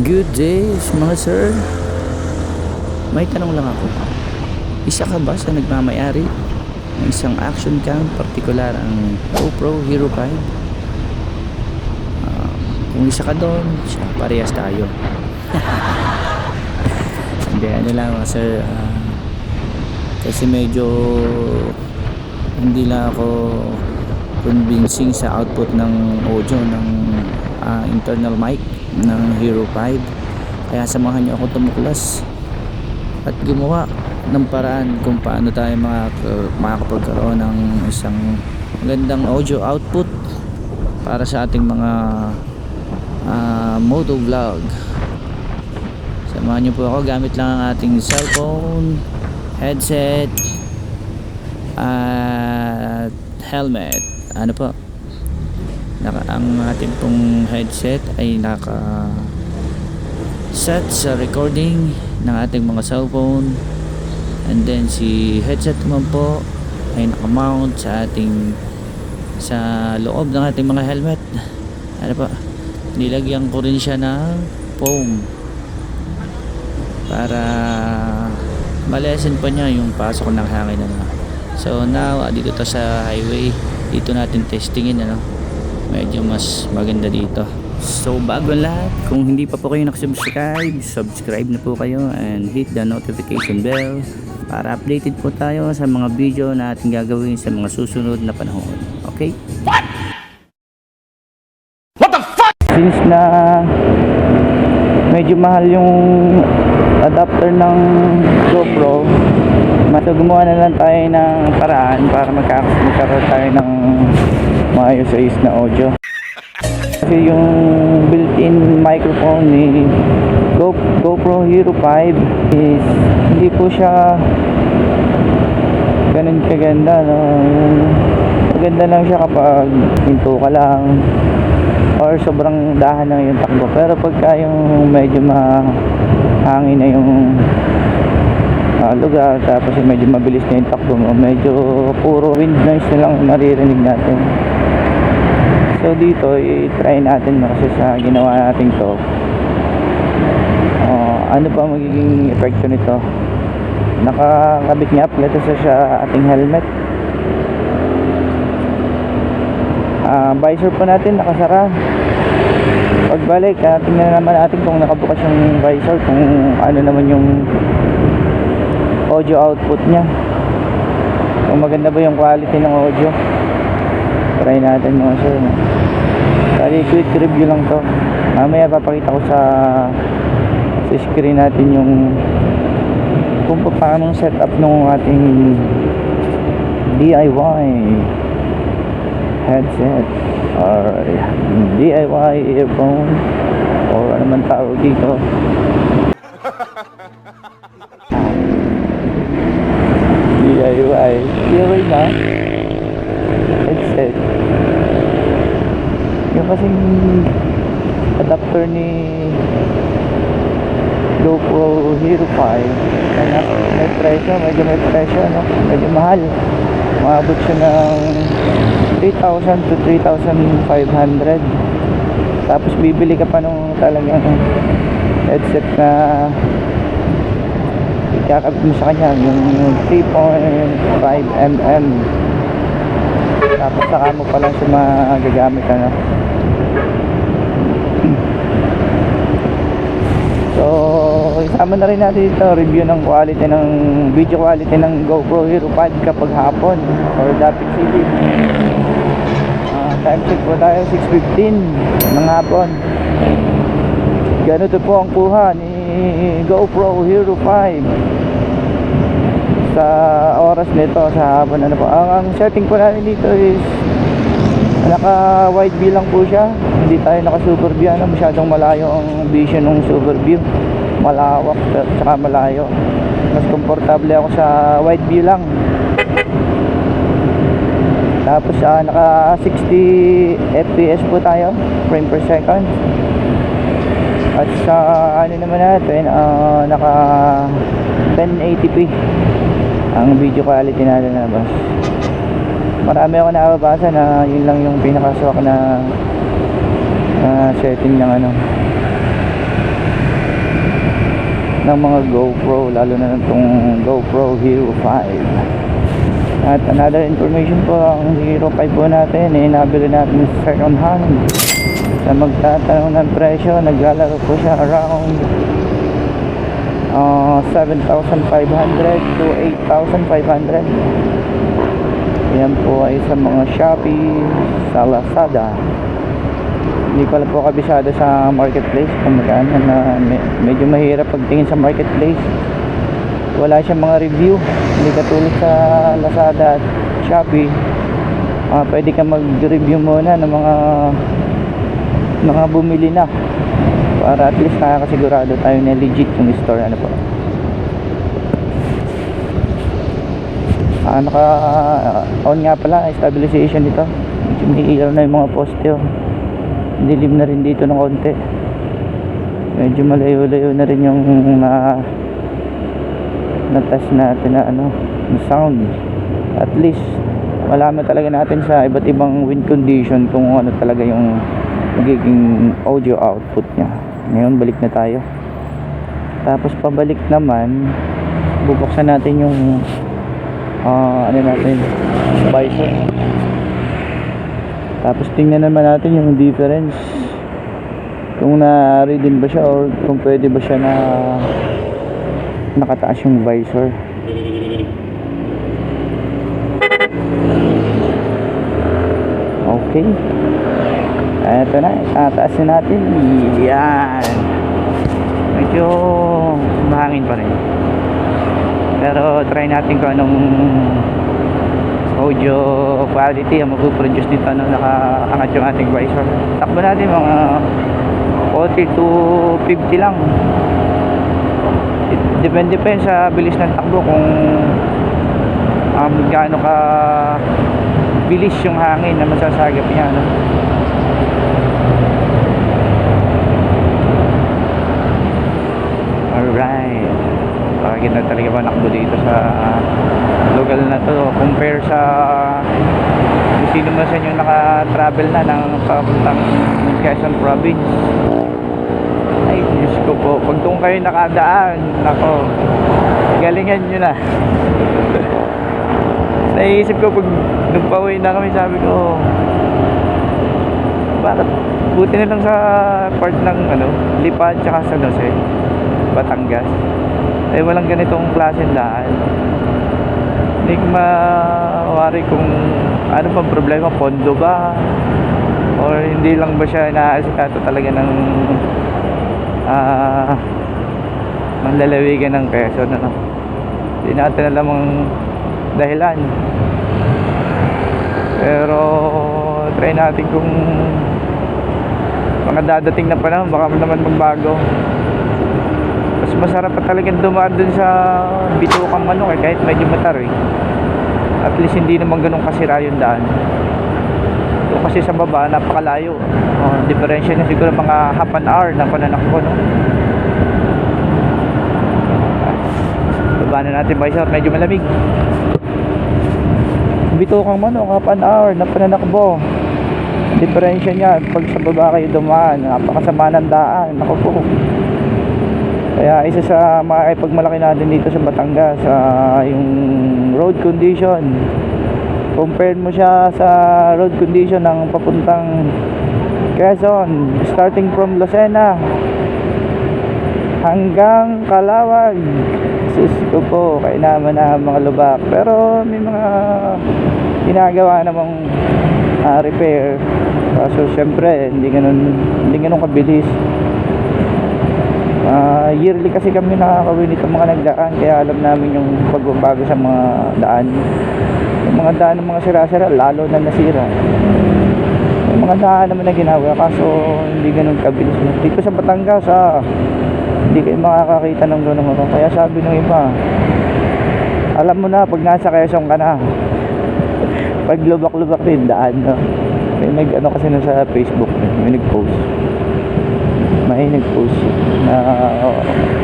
Good days mga sir. May tanong lang ako. Isa ka ba sa nagmamayari ng isang action cam, partikular ang GoPro Hero 5? Kung isa ka doon, siya, parehas tayo. Hindi, ano lang mga sir, kasi medyo hindi lang ako convincing sa output ng audio ng internal mic ng Hero 5, kaya samahan niyo ako tumuklas at gumawa ng paraan kung paano tayo makakapagkaroon ng isang magandang audio output para sa ating mga moto vlog. Samahan niyo po ako, gamit lang ang ating cellphone, headset at helmet. Ano po, ang ating pong headset ay naka set sa recording ng ating mga cellphone, and then si headset naman po ay naka-mount sa loob ng ating mga helmet. Ano po, nilagyan ko rin siya ng foam para malesen pa niya yung pasok ng hangin. So now, dito to sa highway, dito natin testingin, medyo mas maganda dito. So bago lahat, kung hindi pa po kayo nakasubscribe, subscribe na po kayo and hit the notification bell para updated po tayo sa mga video na ating gagawin sa mga susunod na panahon. Okay? What the fuck? Since na medyo mahal yung adapter ng GoPro, so gumawa na lang tayo ng paraan para magkaroon tayo ng maayos na audio. Kasi yung built-in microphone ni GoPro Hero 5 is hindi po siya ganun kaganda, maganda lang siya kapag hinto ka lang or sobrang dahan lang yung takbo. Pero pagka yung medyo mahangin na yung lugar, tapos yung medyo mabilis na yung takbo mo, medyo puro wind noise na lang naririnig natin. So dito i-try natin kasi sa ginawa natin to, ano pa magiging epekto nito. Nakakabit nga pala sa ating helmet. Visor pa natin nakasara. Pagbalik, tingnan naman natin kung nakabukas yung visor, kung ano naman yung audio output nya, kung maganda ba yung quality ng audio. Try natin mga sir. Kali quick review lang to. Mamaya papakita ko sa screen natin yung kung paano setup ng ating DIY headset or DIY earphone or ano man tawag dito. DIY na headset. Yung kasing adapter ni GoPro Hero 5 may presyo, medyo medyo mahal. Maabot siya ng 3,000 to 3,500. Tapos bibili ka pa nung talagang headset na ikakabit mo sa kanya, yung 3.5mm. Tapos saka mo pa lang siya magagamit, So isama na rin natin ito, review ng quality ng video quality ng GoPro Hero 5 kapag hapon or dapat silip. Time check po tayo, 6:15 ng hapon. Ganito po ang kuha ni GoPro Hero 5 sa oras nito sa hapon. Ang setting po natin dito is naka wide view lang po siya, hindi tayo naka super view. Masyadong malayo ang vision ng super view, malawak at saka malayo. Mas komportable ako sa wide view lang. Tapos naka 60 fps po tayo, frame per second. At sa naman natin, naka 1080p ang video quality natin na boss. Marami ako nakabasa na yun lang yung pinakaswak na setting ng ng mga GoPro, lalo na itong GoPro Hero 5. At another information po, ang Hero 5 po natin nabili natin second hand. Sa magtatanong ng presyo, naglalaro po siya around 7,500 to 8,500. Yan po ay sa mga Shopee, sa Lazada. Hindi ko lang po kabisado sa marketplace kung magkano na medyo mahirap pagtingin sa marketplace. Wala siyang mga review, hindi katulad sa Lazada at Shopee. Pwede ka mag-review muna ng mga bumili na para at least nakakasigurado tayo na legit yung store. Ano po, naka on nga pala stabilization dito, medyo may ilaw na yung mga poste. Dilim na rin dito ng konti, medyo malayo-layo na rin yung na-test natin na sound. At least malaman talaga natin sa iba't ibang wind condition kung ano talaga yung magiging audio output nya. Ngayon balik na tayo, tapos pabalik naman bubuksan natin yung natin visor, tapos tingnan naman natin yung difference, kung na-read din ba siya or kung pwede ba siya na nakataas yung visor. Okay, eto na, tataas na natin. Yan, medyo mahangin pa rin, pero try natin kung anong audio quality ang mag-produce dito nakaangat yung ating visor. Takbo natin mga 40 to 50 lang. Depende sa bilis ng takbo kung gaano ka bilis yung hangin na masasagap niya, Alright, bakit na talaga manakbo dito sa lugar na to compare sa kung sino man sa inyo naka-travel na ng papuntang Quezon Province. Ay Diyos ko po, pag doon kayo nakadaan, nako, galingan nyo na. Naisip ko pag nagpa-uwi na kami, sabi ko bakit buti na lang sa part ng Lipa tsaka San Jose, Batangas, ay walang ganitong klaseng daan. Hindi ko mawari kung ano bang problema, pondo ba or hindi lang ba siya inaasikaso talaga ng manlalawigan ng Quezon, hindi natin alam ang dahilan, pero try natin kung mga dadating na panahon baka naman magbago. Mas masarap pa talagang dumaan dun sa Bitucang Manok kahit medyo matarik. At least hindi naman ganun kasira yung daan. So, kasi sa baba napakalayo. Diferensya niya siguro mga half an hour na pananakbo, Baba na natin visor, medyo malamig. Bitucang Manok, half an hour na pananakbo. Diferensya niya pag sa baba kayo dumaan, napakasama ng daan. Ako po, kaya isa sa mga ipagmalaki natin dito sa Batangas, yung road condition. Compare mo siya sa road condition ng papuntang Quezon, starting from Lucena hanggang Calawag. Sus ko po, kaya naman na mga lubak, pero may mga ginagawa namang repair. So syempre hindi ganun kabilis. Yearly kasi kami nakakawin itong mga nagdaan, kaya alam namin yung pagbabago sa mga daan. Yung mga daan ng mga sira-sira lalo na nasira. Yung mga daan naman na ginawa, kaso hindi ganun kabilis. Dito sa Batangas hindi kayo makakakita ng ganun. Kaya sabi ng iba, alam mo na pag nasa Quezon ka na, pag lubak-lubak din daan, may kasi na sa Facebook, may nag-post na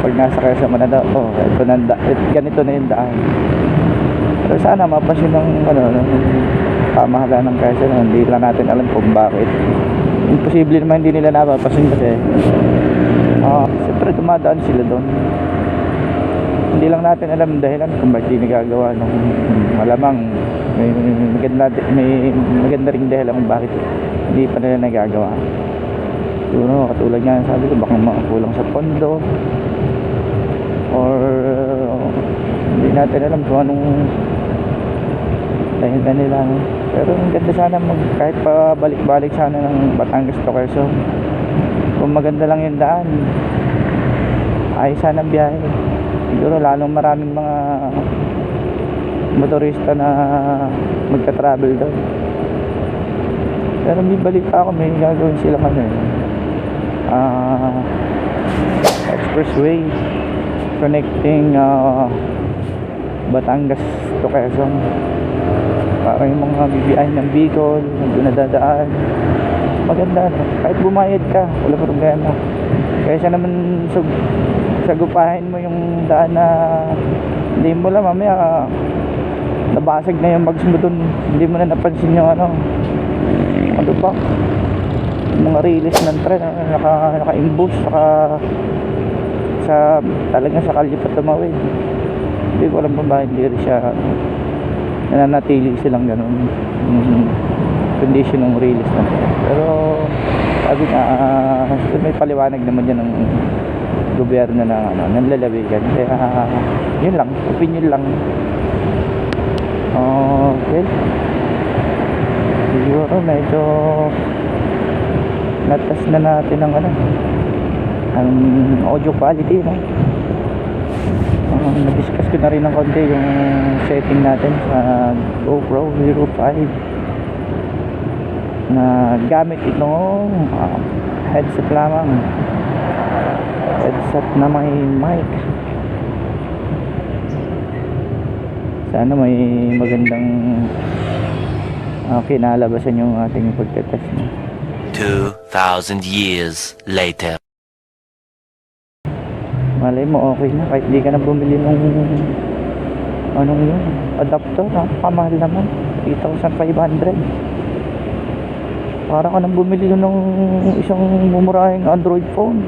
pag nasa Quezon ka na daw, ganito na yung daan. Pero sana mapansin ng pamahalaan ng Quezon, hindi lang natin alam kung bakit. Imposible naman hindi nila napapansin kasi siyempre dumadaan sila doon. Hindi lang natin alam dahilan kung bakit di nagagawa ng malamang may maganda ring dahilan kung bakit hindi pa nila nagagawa. Siguro katulad nga sabi ko, baka kulang sa pondo, or hindi natin alam kung anong dahilan nila, no? Pero ang ganda sana kahit pa balik-balik sana ng Batangas to Quezon. Kung maganda lang yung daan, ayos sana ang biyahe. Siguro lalong maraming mga motorista na magka-travel doon. Pero may balita ako, may gagawin sila expressway connecting Batangas to Quezon, para yung mga BBI ng Bicol doon nadadaan. Maganda, no? Kahit bumayad ka, wala problema. Kaysa naman sagupahin mo yung daan na hindi mo lang mamaya nabasag na yung mags mo dun, hindi mo na napansin yung ano pa, yung mga release ng tren naka-imbus talagang sa kalye pa tumawid. Hindi ko alam kung bakit hindi siya nananatili silang ganun condition ng release na. Pero sabi nga may paliwanag naman yan ng gobyerno na ng lalawigan, kaya yun lang, opinion lang. Okay, siguro medyo natas na natin ang ang audio quality, no? Na-discuss ko na rin ng konti yung setting natin sa GoPro Hero 5 na gamit itong headset lamang, headset na may mic. Sana may magandang kinalabasan yung ating pagtetest. 2,000 years later. Malay mo okay na kahit di ka na bumili nung yun, adapter. Pamahal naman, 3,500. Para ka nang bumili nung isang mumurahing Android phone,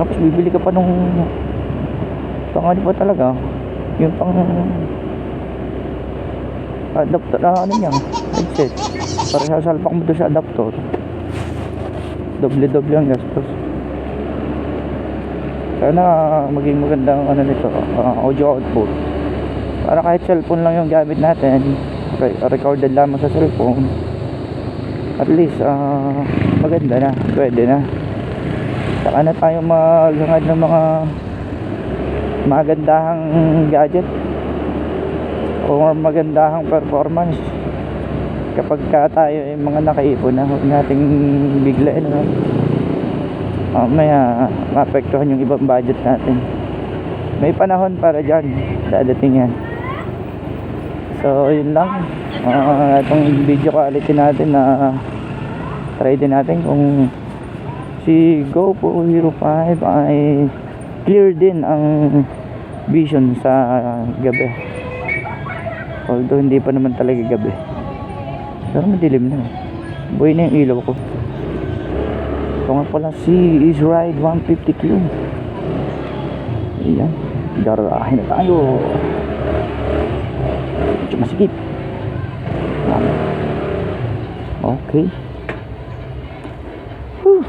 tapos bibili ka pa nung pang pa talaga, yung pang adapter niya, headset, para sasalpak mo doon sa adapter, doble ang gastos. Sana maging magandang nito, audio output, para kahit cellphone lang yung gamit natin, recorded lamang sa cellphone, at least maganda na, pwede na. Saka na tayo maghangad ng mga magandahang gadget o magandahang performance kapag tayo ay mga nakaipon na. Huwag nating biglain, no? Mamaya maapektuhan yung ibang budget natin. May panahon para dyan, dadating yan. So yun lang, itong video quality natin na try din natin kung si GoPro Hero 5 ay clear din ang vision sa gabi, although hindi pa naman talaga gabi, pero madilim na, buhay na yung ilaw ko. Ito nga pala si Easeride 150Q. Ayan, garahin na tayo. Medyo masikip. Okay. Whew.